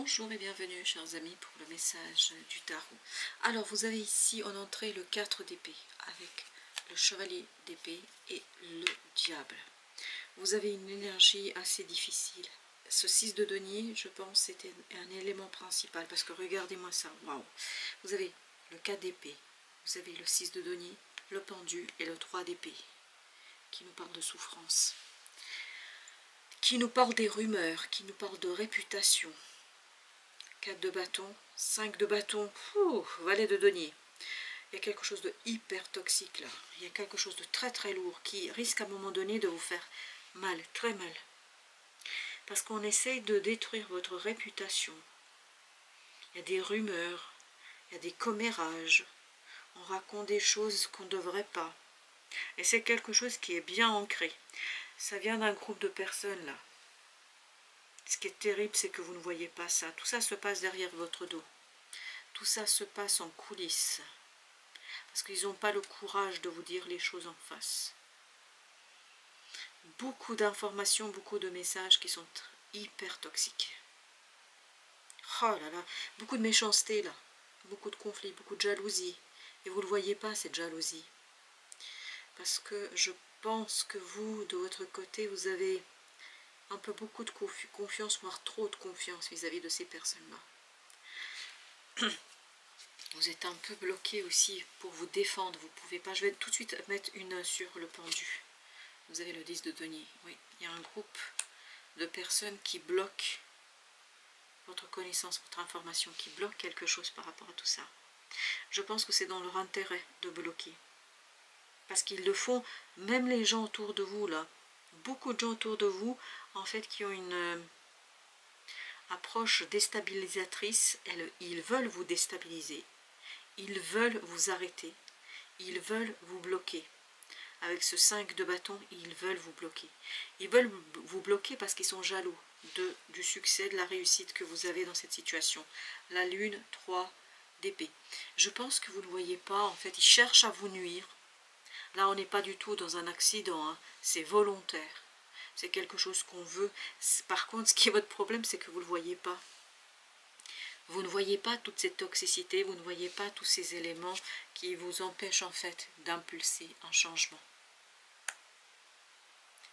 Bonjour et bienvenue chers amis pour le message du tarot. Alors vous avez ici en entrée le 4 d'épée avec le chevalier d'épée et le diable. Vous avez une énergie assez difficile. Ce 6 de denier, je pense, c'était un élément principal parce que regardez-moi ça, waouh. Vous avez le 4 d'épée, vous avez le 6 de denier, le pendu et le 3 d'épée qui nous parle de souffrance, qui nous parle des rumeurs, qui nous parle de réputation. 4 de bâton, 5 de bâton, valet de denier. Il y a quelque chose de hyper toxique là. Il y a quelque chose de très très lourd qui risque à un moment donné de vous faire mal, très mal. Parce qu'on essaye de détruire votre réputation. Il y a des rumeurs, il y a des commérages. On raconte des choses qu'on ne devrait pas. Et c'est quelque chose qui est bien ancré. Ça vient d'un groupe de personnes là. Ce qui est terrible, c'est que vous ne voyez pas ça. Tout ça se passe derrière votre dos. Tout ça se passe en coulisses. Parce qu'ils n'ont pas le courage de vous dire les choses en face. Beaucoup d'informations, beaucoup de messages qui sont hyper toxiques. Oh là là, beaucoup de méchanceté là. Beaucoup de conflits, beaucoup de jalousie. Et vous ne le voyez pas, cette jalousie. Parce que je pense que vous, de votre côté, vous avez un peu beaucoup de confiance, voire trop de confiance vis-à-vis de ces personnes-là. Vous êtes un peu bloqué aussi pour vous défendre. Vous ne pouvez pas. Je vais tout de suite mettre une sur le pendu. Vous avez le 10 de denier. Oui, il y a un groupe de personnes qui bloquent votre connaissance, votre information, qui bloquent quelque chose par rapport à tout ça. Je pense que c'est dans leur intérêt de bloquer. Parce qu'ils le font, même les gens autour de vous, là. Beaucoup de gens autour de vous, en fait, qui ont une approche déstabilisatrice. Ils veulent vous déstabiliser. Ils veulent vous arrêter. Ils veulent vous bloquer. Avec ce 5 de bâton, ils veulent vous bloquer. Ils veulent vous bloquer parce qu'ils sont jaloux du succès, de la réussite que vous avez dans cette situation. La lune, 3 d'épée. Je pense que vous ne voyez pas, en fait, ils cherchent à vous nuire. Là, on n'est pas du tout dans un accident, hein. C'est volontaire. C'est quelque chose qu'on veut. Par contre, ce qui est votre problème, c'est que vous ne le voyez pas. Vous ne voyez pas toute cette toxicité, vous ne voyez pas tous ces éléments qui vous empêchent en fait d'impulser un changement.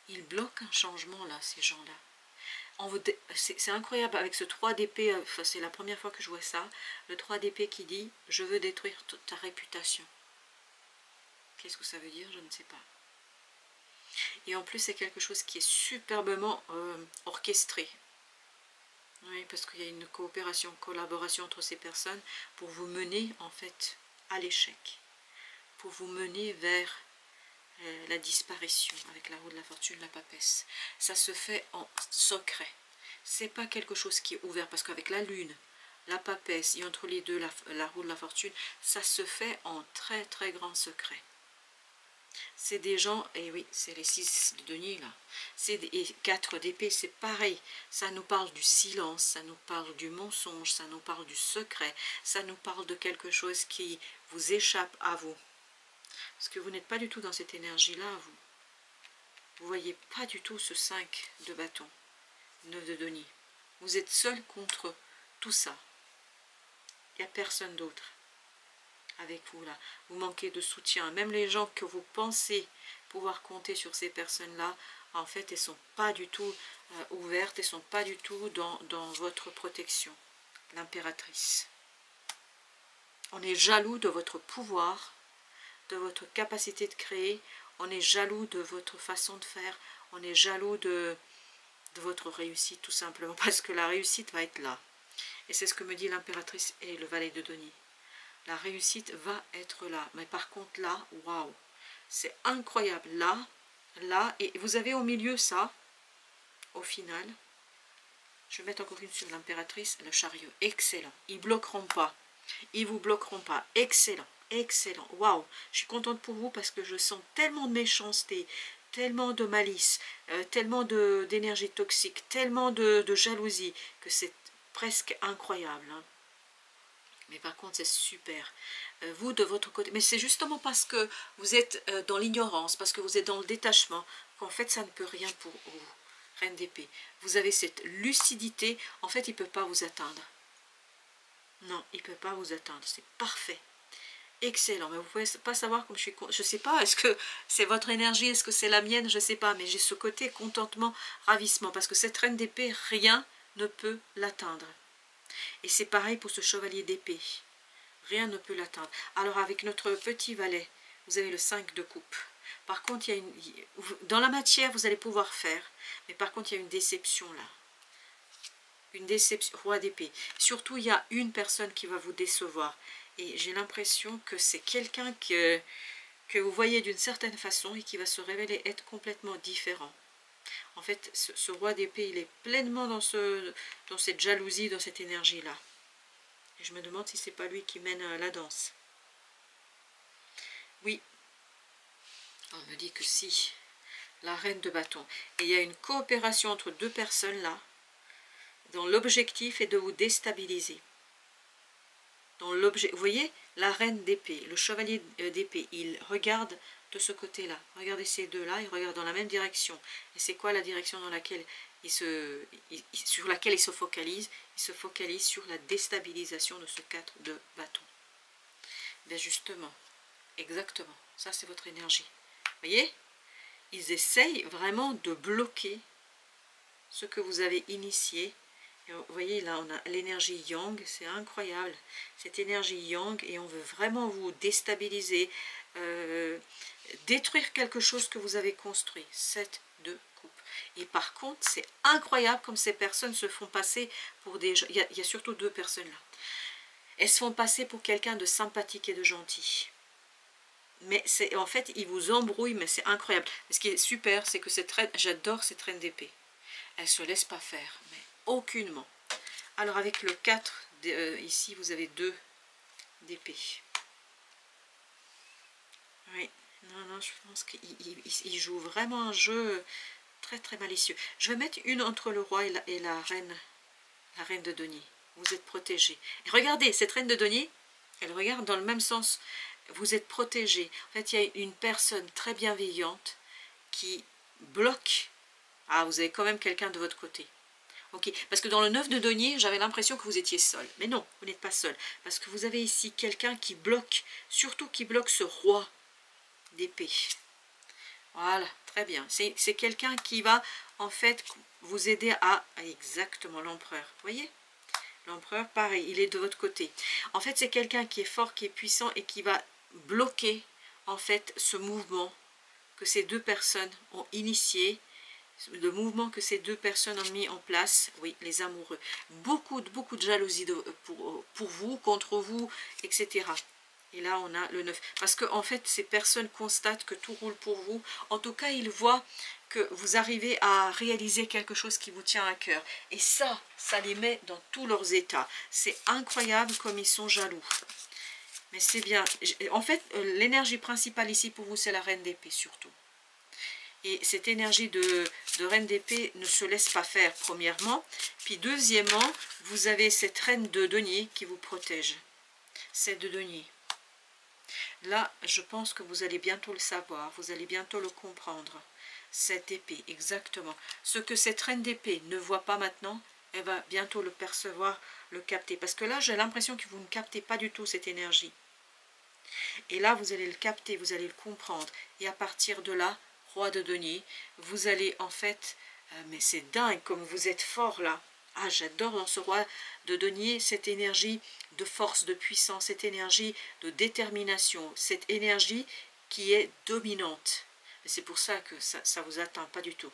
Ils bloquent un changement là, ces gens-là. C'est incroyable avec ce 3 d'épée, enfin, c'est la première fois que je vois ça, le 3 d'épée qui dit « je veux détruire toute ta réputation ». Qu'est-ce que ça veut dire? Je ne sais pas. Et en plus, c'est quelque chose qui est superbement orchestré. Oui, parce qu'il y a une coopération, collaboration entre ces personnes pour vous mener en fait à l'échec. Pour vous mener vers la disparition avec la roue de la fortune, la papesse. Ça se fait en secret. C'est pas quelque chose qui est ouvert parce qu'avec la lune, la papesse et entre les deux la roue de la fortune, ça se fait en très très grand secret. C'est des gens, et oui, c'est les 6 de denier là, et 4 d'épée, c'est pareil, ça nous parle du silence, ça nous parle du mensonge, ça nous parle du secret, ça nous parle de quelque chose qui vous échappe à vous. Parce que vous n'êtes pas du tout dans cette énergie-là, vous. Vous ne voyez pas du tout ce 5 de bâton, 9 de denier. Vous êtes seul contre tout ça. Il n'y a personne d'autre avec vous là, vous manquez de soutien, même les gens que vous pensez pouvoir compter sur ces personnes-là, en fait, elles ne sont pas du tout ouvertes, elles ne sont pas du tout dans votre protection, l'impératrice. On est jaloux de votre pouvoir, de votre capacité de créer, on est jaloux de votre façon de faire, on est jaloux de votre réussite, tout simplement, parce que la réussite va être là. Et c'est ce que me dit l'impératrice et le valet de denier. La réussite va être là. Mais par contre là, waouh, c'est incroyable. Là, et vous avez au milieu ça, au final. Je vais mettre encore une sur l'impératrice, le chariot. Excellent. Ils ne bloqueront pas. Ils ne vous bloqueront pas. Excellent. Excellent. Waouh. Je suis contente pour vous parce que je sens tellement de méchanceté, tellement de malice, tellement d'énergie toxique, tellement de jalousie que c'est presque incroyable, hein. Mais par contre, c'est super. Vous, de votre côté, mais c'est justement parce que vous êtes dans l'ignorance, parce que vous êtes dans le détachement, qu'en fait, ça ne peut rien pour vous. reine d'épée. Vous avez cette lucidité. En fait, il ne peut pas vous atteindre. Non, il ne peut pas vous atteindre. C'est parfait. Excellent. Mais vous ne pouvez pas savoir comme je suis... Je ne sais pas, est-ce que c'est votre énergie, est-ce que c'est la mienne, je ne sais pas. Mais j'ai ce côté contentement, ravissement. Parce que cette reine d'épée, rien ne peut l'atteindre. Et c'est pareil pour ce chevalier d'épée. Rien ne peut l'atteindre. Alors avec notre petit valet, vous avez le 5 de coupe. Par contre, il y a dans la matière, vous allez pouvoir faire. Mais par contre, il y a une déception là. Une déception, roi d'épée. Surtout, il y a une personne qui va vous décevoir. Et j'ai l'impression que c'est quelqu'un que vous voyez d'une certaine façon et qui va se révéler être complètement différent. En fait, ce roi d'épée, il est pleinement dans cette jalousie, dans cette énergie-là. Et je me demande si c'est pas lui qui mène la danse. Oui. On me dit que si. La reine de bâton. Et il y a une coopération entre deux personnes là, dont l'objectif est de vous déstabiliser. Vous voyez, la reine d'épée, le chevalier d'épée, il regarde de ce côté-là. Regardez ces deux-là, ils regardent dans la même direction. Et c'est quoi la direction dans laquelle sur laquelle il se focalise? Il se focalise sur la déstabilisation de ce 4 de bâton. Bien justement, exactement, ça c'est votre énergie. Vous voyez, ils essayent vraiment de bloquer ce que vous avez initié. Et vous voyez, là, on a l'énergie yang, c'est incroyable. Cette énergie yang, et on veut vraiment vous déstabiliser, détruire quelque chose que vous avez construit. 7 de coupe. Et par contre, c'est incroyable comme ces personnes se font passer pour des gens. Il y a surtout deux personnes là. Elles se font passer pour quelqu'un de sympathique et de gentil. Mais en fait, ils vous embrouillent, mais c'est incroyable. Ce qui est super, c'est que cette reine, j'adore cette reine d'épée. Elle ne se laisse pas faire, mais aucunement. Alors avec le 4, ici vous avez 2 d'épée. Oui, non, je pense qu'il joue vraiment un jeu très très malicieux. Je vais mettre une entre le roi et la reine de denier. Vous êtes protégé. Et regardez, cette reine de denier, elle regarde dans le même sens. Vous êtes protégé. En fait, il y a une personne très bienveillante qui bloque. Ah, vous avez quand même quelqu'un de votre côté. Ok, parce que dans le 9 de denier, j'avais l'impression que vous étiez seul. Mais non, vous n'êtes pas seul. Parce que vous avez ici quelqu'un qui bloque, surtout qui bloque ce roi d'épée. Voilà, très bien. C'est quelqu'un qui va, en fait, vous aider à exactement l'empereur. Vous voyez? L'empereur, pareil, il est de votre côté. En fait, c'est quelqu'un qui est fort, qui est puissant et qui va bloquer, en fait, ce mouvement que ces deux personnes ont initié, le mouvement que ces deux personnes ont mis en place, oui, les amoureux. Beaucoup de jalousie pour vous, contre vous, etc. Et là, on a le 9. Parce que en fait, ces personnes constatent que tout roule pour vous. En tout cas, ils voient que vous arrivez à réaliser quelque chose qui vous tient à cœur. Et ça les met dans tous leurs états. C'est incroyable comme ils sont jaloux. Mais c'est bien. En fait, l'énergie principale ici pour vous, c'est la reine d'épée surtout. Et cette énergie de reine d'épée ne se laisse pas faire, premièrement. Puis deuxièmement, vous avez cette reine de denier qui vous protège. C'est de denier. Là, je pense que vous allez bientôt le savoir, vous allez bientôt le comprendre. Cette épée, exactement. Ce que cette reine d'épée ne voit pas maintenant, elle va bientôt le percevoir, le capter. Parce que là, j'ai l'impression que vous ne captez pas du tout cette énergie. Et là, vous allez le capter, vous allez le comprendre. Et à partir de là, roi de denier, vous allez en fait, mais c'est dingue comme vous êtes fort là. Ah, j'adore dans ce roi de denier cette énergie de force, de puissance, cette énergie de détermination, cette énergie qui est dominante. Et c'est pour ça que ça ne vous atteint pas du tout.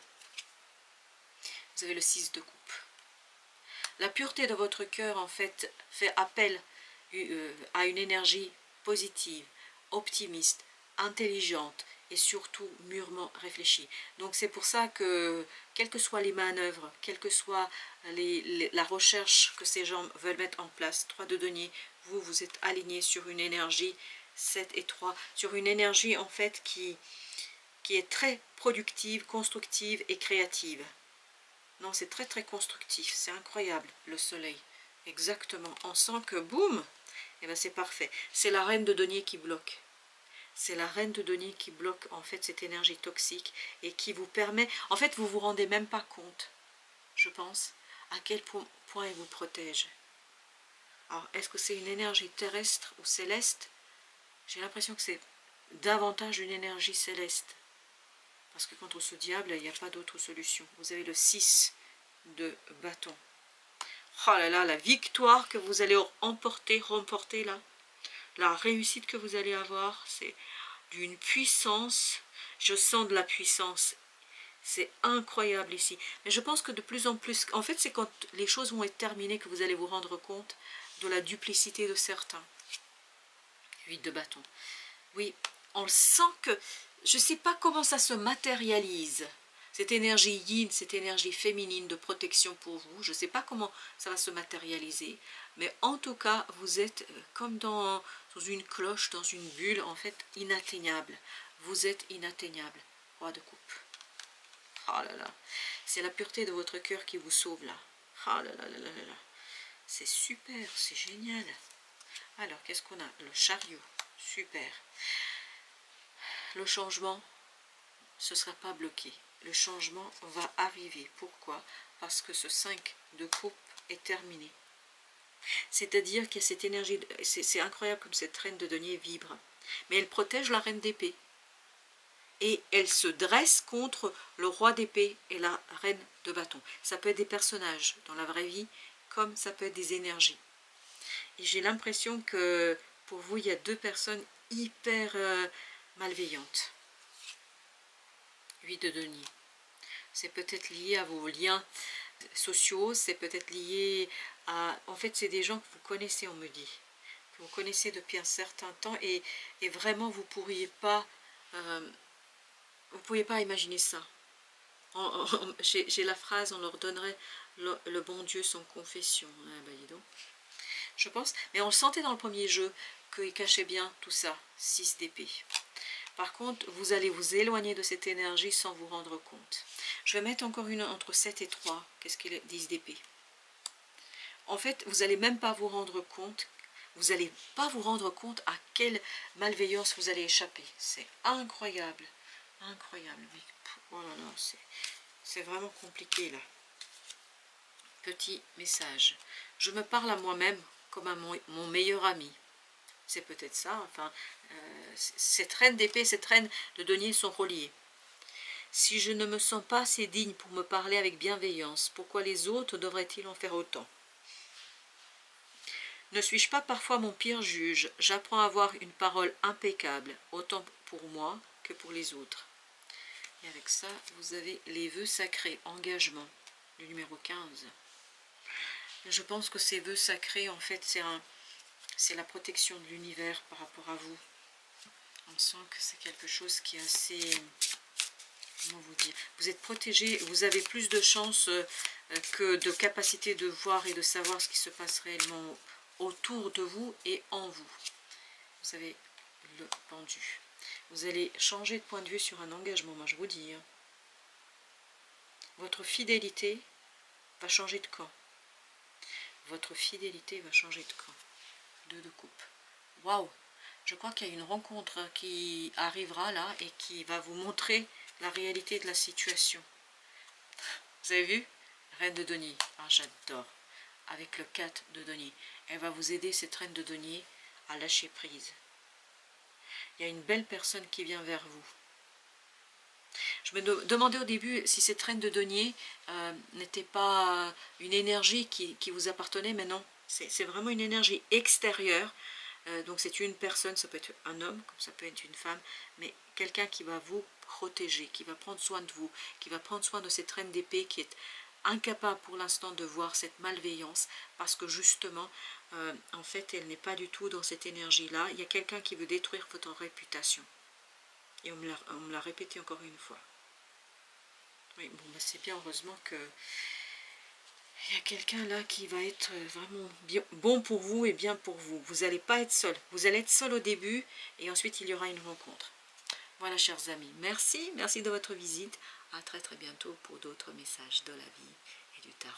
Vous avez le 6 de coupe. La pureté de votre cœur, en fait, fait appel à une énergie positive, optimiste, intelligente, et surtout mûrement réfléchi. Donc c'est pour ça que, quelles que soient les manœuvres, quelle que soit la recherche que ces gens veulent mettre en place, 3 de denier, vous êtes aligné sur une énergie 7 et 3, sur une énergie en fait qui est très productive, constructive et créative. Non, c'est très très constructif, c'est incroyable, le soleil. Exactement, on sent que boum, et ben c'est parfait. C'est la reine de denier qui bloque. c'est la reine de denier qui bloque en fait cette énergie toxique et qui vous permet, en fait vous vous rendez même pas compte, je pense, à quel point elle vous protège. Alors est-ce que c'est une énergie terrestre ou céleste? J'ai l'impression que c'est davantage une énergie céleste. Parce que contre ce diable, il n'y a pas d'autre solution. Vous avez le 6 de bâton. Oh là là, la victoire que vous allez remporter là. La réussite que vous allez avoir, c'est d'une puissance. Je sens de la puissance. C'est incroyable ici. Mais je pense que de plus en plus, en fait, c'est quand les choses vont être terminées que vous allez vous rendre compte de la duplicité de certains. 8 de bâton. Oui, on sent que, je ne sais pas comment ça se matérialise, cette énergie yin, cette énergie féminine de protection pour vous, je ne sais pas comment ça va se matérialiser, mais en tout cas, vous êtes comme dans une cloche, dans une bulle, en fait, inatteignable. Vous êtes inatteignable. Roi de coupe. Oh là là, c'est la pureté de votre cœur qui vous sauve là. Oh là là là là là là. C'est super, c'est génial. Alors, qu'est-ce qu'on a? Le chariot. Super. Le changement, ce ne sera pas bloqué. Le changement va arriver. Pourquoi? Parce que ce 5 de coupe est terminé. C'est-à-dire qu'il y a cette énergie, c'est incroyable comme cette reine de denier vibre. Mais elle protège la reine d'épée. Et elle se dresse contre le roi d'épée et la reine de bâton. Ça peut être des personnages dans la vraie vie, comme ça peut être des énergies. Et j'ai l'impression que pour vous, il y a deux personnes hyper malveillantes. 8 de denier. C'est peut-être lié à vos liens sociaux, c'est peut-être lié à... En fait, c'est des gens que vous connaissez, on me dit. Que vous connaissez depuis un certain temps et vraiment, vous ne pourriez pas imaginer ça. J'ai la phrase, on leur donnerait le bon Dieu sans confession. Ah, bah, dis donc. Je pense, mais on le sentait dans le premier jeu qu'il cachait bien tout ça, 6 d'épée. Par contre, vous allez vous éloigner de cette énergie sans vous rendre compte. Je vais mettre encore une entre 7 et 3. Qu'est-ce qu'il est? 10 d'épée. En fait, vous n'allez même pas vous rendre compte, vous n'allez pas vous rendre compte à quelle malveillance vous allez échapper. C'est incroyable. Incroyable. Oh là là, c'est vraiment compliqué là. Petit message. Je me parle à moi-même comme à mon meilleur ami. C'est peut-être ça, enfin, cette reine d'épée et cette reine de denier sont reliées. Si je ne me sens pas assez digne pour me parler avec bienveillance, pourquoi les autres devraient-ils en faire autant? Ne suis-je pas parfois mon pire juge? J'apprends à avoir une parole impeccable, autant pour moi que pour les autres. Et avec ça, vous avez les vœux sacrés, engagement, le numéro 15. Je pense que ces vœux sacrés, en fait, c'est la protection de l'univers par rapport à vous. On sent que c'est quelque chose qui est assez... Comment vous dire? Vous êtes protégé, vous avez plus de chances que de capacité de voir et de savoir ce qui se passe réellement autour de vous et en vous. Vous avez le pendu. Vous allez changer de point de vue sur un engagement, moi je vous dis. Hein. Votre fidélité va changer de camp. Votre fidélité va changer de camp. 2 de coupe. Waouh! Je crois qu'il y a une rencontre qui arrivera là et qui va vous montrer la réalité de la situation. Vous avez vu? Reine de denier. Ah, j'adore. Avec le 4 de denier. Elle va vous aider, cette reine de denier, à lâcher prise. Il y a une belle personne qui vient vers vous. Je me demandais au début si cette reine de denier n'était pas une énergie qui vous appartenait, mais non. C'est vraiment une énergie extérieure. Donc c'est une personne, ça peut être un homme, comme ça peut être une femme, mais quelqu'un qui va vous protéger, qui va prendre soin de vous, qui va prendre soin de cette reine d'épée qui est incapable pour l'instant de voir cette malveillance, parce que justement, en fait, elle n'est pas du tout dans cette énergie-là. Il y a quelqu'un qui veut détruire votre réputation. Et on me l'a répété encore une fois. Oui, bon, bah c'est bien, heureusement que il y a quelqu'un là qui va être vraiment bien, bon pour vous et bien pour vous. Vous n'allez pas être seul. Vous allez être seul au début et ensuite il y aura une rencontre. Voilà, chers amis. Merci de votre visite. À très très bientôt pour d'autres messages de la vie et du tarot.